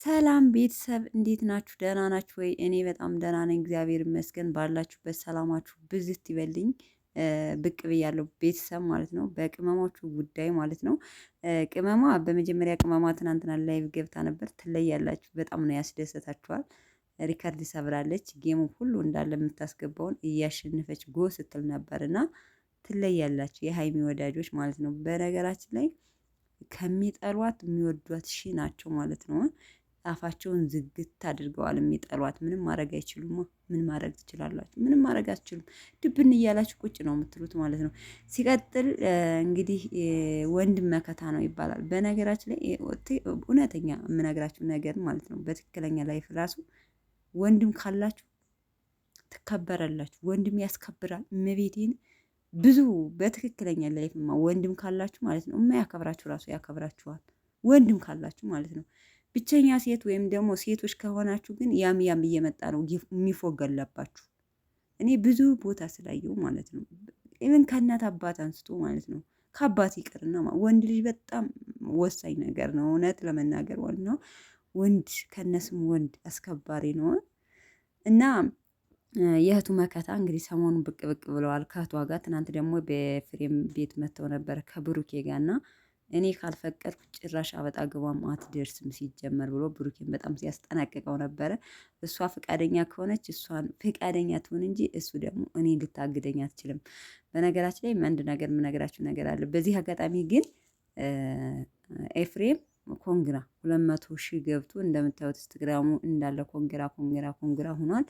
ሰላም ቤተሰብ እንዴት ናችሁ? ደህና ናችሁ ወይ? እኔ በጣም ደህና ነኝ፣ እግዚአብሔር ይመስገን። ባላችሁበት ሰላማችሁ ብዝት ይበልኝ። ብቅ ብያለሁ ቤተሰብ ማለት ነው፣ በቅመሞቹ ጉዳይ ማለት ነው። ቅመሟ በመጀመሪያ ቅመሟ ትናንትና ላይቭ ገብታ ነበር። ትለያላችሁ፣ በጣም ነው ያስደሰታችኋል። ሪከርድ ሰብራለች። ጌሙ ሁሉ እንዳለ የምታስገባውን እያሸነፈች ጎ ስትል ነበር እና ትለያላችሁ፣ የሀይሚ ወዳጆች ማለት ነው። በነገራችን ላይ ከሚጠሏት የሚወዷት ሺ ናቸው ማለት ነው። አፋቸውን ዝግት አድርገዋል። የሚጠሏት ምንም ማድረግ አይችሉም። ምን ማድረግ ትችላላችሁ? ምንም ማድረግ አትችሉም። ድብን እያላችሁ ቁጭ ነው የምትሉት ማለት ነው። ሲቀጥል እንግዲህ ወንድም መከታ ነው ይባላል። በነገራችን ላይ እውነተኛ የምነግራችሁ ነገር ማለት ነው። በትክክለኛ ላይፍ ራሱ ወንድም ካላችሁ ትከበራላችሁ። ወንድም ያስከብራል። እመቤቴን ብዙ በትክክለኛ ላይፍማ ወንድም ካላችሁ ማለት ነው የማያከብራችሁ ራሱ ያከብራችኋል። ወንድም ካላችሁ ማለት ነው። ብቸኛ ሴት ወይም ደግሞ ሴቶች ከሆናችሁ ግን ያም እየመጣ ነው የሚፎገለባችሁ። እኔ ብዙ ቦታ ስላየው ማለት ነው። ኢቨን ከእናት አባት አንስቶ ማለት ነው። ከአባት ይቅርና ወንድ ልጅ በጣም ወሳኝ ነገር ነው። እውነት ለመናገር ማለት ነው። ወንድ ከነስም ወንድ አስከባሪ ነው እና የእህቱ መከታ እንግዲህ ሰሞኑን ብቅ ብለዋል ከእህቷ ጋር። ትናንት ደግሞ በፍሬም ቤት መጥተው ነበር ከብሩኬ ጋር እና እኔ ካልፈቀድኩ ጭራሽ አበጣ ገባም አትደርስም ሲጀመር ብሎ ብሩኬን በጣም ሲያስጠናቅቀው ነበረ። እሷ ፈቃደኛ ከሆነች እሷን ፈቃደኛ ትሆን እንጂ እሱ ደግሞ እኔ ልታግደኝ አትችልም። በነገራችን ላይ አንድ ነገር የምነግራችሁ ነገር አለ። በዚህ አጋጣሚ ግን ኤፍሬም ኮንግራ 200,000 ገብቶ እንደምታዩት ኢንስታግራሙ እንዳለ ኮንግራ ሆኗል።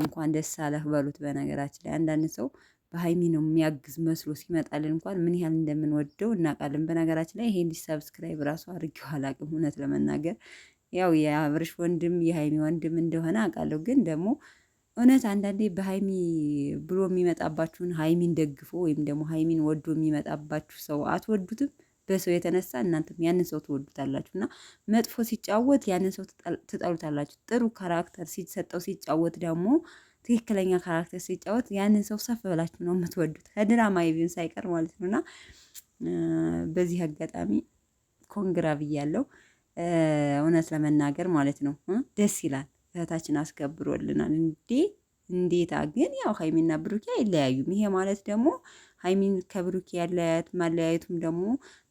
እንኳን ደስ አለህ በሉት። በነገራችን ላይ አንዳንድ ሰው በሀይሚ ነው የሚያግዝ መስሎ ሲመጣልን እንኳን ምን ያህል እንደምንወደው እናውቃለን። በነገራችን ላይ ይሄን ሰብስክራይብ ራሱ አድርጌው አላውቅም እውነት ለመናገር ያው የአብርሽ ወንድም የሀይሚ ወንድም እንደሆነ አውቃለሁ። ግን ደግሞ እውነት አንዳንዴ በሀይሚ ብሎ የሚመጣባችሁን ሀይሚን ደግፎ ወይም ደግሞ ሀይሚን ወዶ የሚመጣባችሁ ሰው አትወዱትም። በሰው የተነሳ እናንተም ያንን ሰው ትወዱታላችሁ እና መጥፎ ሲጫወት ያንን ሰው ትጠሉታላችሁ። ጥሩ ካራክተር ሲሰጠው ሲጫወት ደግሞ ትክክለኛ ካራክተር ሲጫወት ያንን ሰው ሰፍ ብላችሁ ነው የምትወዱት፣ ከድራማ ይቢን ሳይቀር ማለት ነው። እና በዚህ አጋጣሚ ኮንግራ ብያለሁ እውነት ለመናገር ማለት ነው። ደስ ይላል። እህታችን አስከብሮልናል እንዴታ! ግን ያው ሀይሚና ብሩኬ አይለያዩም። ይሄ ማለት ደግሞ ሀይሚን ከብሩኬ ማለያየቱም ደግሞ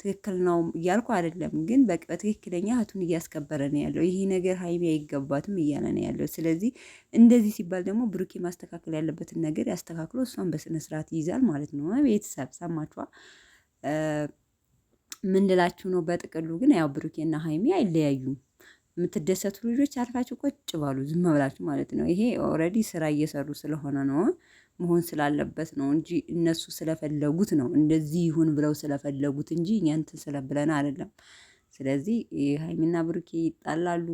ትክክል ነው እያልኩ አይደለም። ግን በትክክለኛ እህቱን እያስከበረ ነው ያለው። ይሄ ነገር ሀይሚ አይገባትም እያለ ነው ያለው። ስለዚህ እንደዚህ ሲባል ደግሞ ብሩኬ ማስተካከል ያለበትን ነገር ያስተካክሎ እሷን በስነ ስርዓት ይይዛል ማለት ነው። ቤተሰብ ሰማችኋ? ምን ልላችሁ ነው? በጥቅሉ ግን ያው ብሩኬና ሀይሚ አይለያዩም። የምትደሰቱ ልጆች አርፋችሁ ቁጭ ባሉ ዝም ብላችሁ ማለት ነው። ይሄ ኦልሬዲ ስራ እየሰሩ ስለሆነ ነው መሆን ስላለበት ነው እንጂ እነሱ ስለፈለጉት ነው እንደዚህ ይሁን ብለው ስለፈለጉት እንጂ እኛን ስለብለን አይደለም። ስለዚህ ሀይሚና ብሩኬ ይጣላሉ።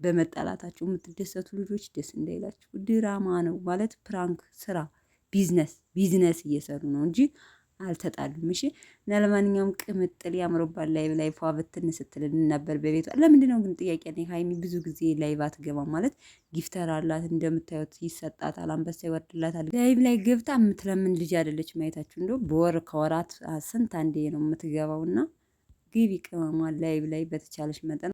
በመጣላታቸው የምትደሰቱ ልጆች ደስ እንዳይላችሁ፣ ድራማ ነው ማለት ፕራንክ ስራ ቢዝነስ እየሰሩ ነው እንጂ አልተጣሉም። እሺ እና ለማንኛውም ቅምጥል ያምሮባል። ላይ ፏ ብትን ስትልን ነበር በቤቷ። ለምንድን ነው ግን ጥያቄ ነኝ። ሀይሚ ብዙ ጊዜ ላይቭ አትገባም ማለት ጊፍተር አላት እንደምታዩት፣ ይሰጣታል፣ አንበሳ ይወርድላታል። ላይቭ ላይ ገብታ የምትለምን ልጅ አይደለች። ማየታችሁ እንደው በወር ከወራት ስንት አንዴ ነው የምትገባው። እና ግቢ ቅመሟ ላይቭ ላይ በተቻለች መጠን